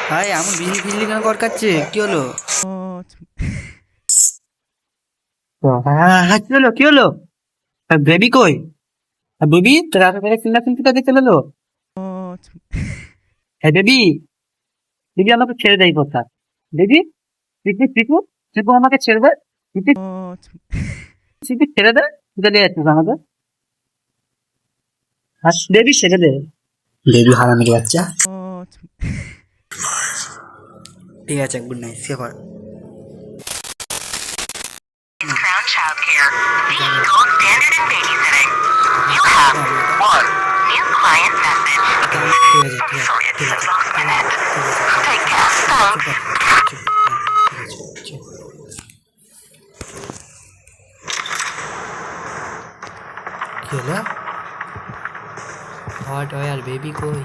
ভাই এমন বিজলি ফিজলি কেন করকাচ্ছে, কি হলো? হ্যাঁ হ্যাঁ, কি হলো কি হলো? বেবি কই? বেবি তোর এত করে চিল্লা চিল্লিটা দেখতে হলো? হ্যাঁ বেবি, বেবি আমাকে ছেড়ে দেয় কথা। বেবি, চিকু চিকু, চিকু আমাকে ছেড়ে দে। চিকু চিকু ছেড়ে দে। চলে যাচ্ছিস আমাকে। আর বেবি ছেড়ে দে। বেবি হারামির বাচ্চা। ঠিক আছে, গুড নাইট, সেভার। Crown Childcare, the gold standard in babysitting. You have one new client message. ঠিক আছে, ঠিক আছে, Sorry, I ঠিক just আছে, lost my ঠিক net. আছে, ঠিক আছে, Take care. চুপ Thanks. কর, চুপ কর, হ্যাঁ, ঠিক আছে, চুপ। কি হলো? হট আর বেবি কই?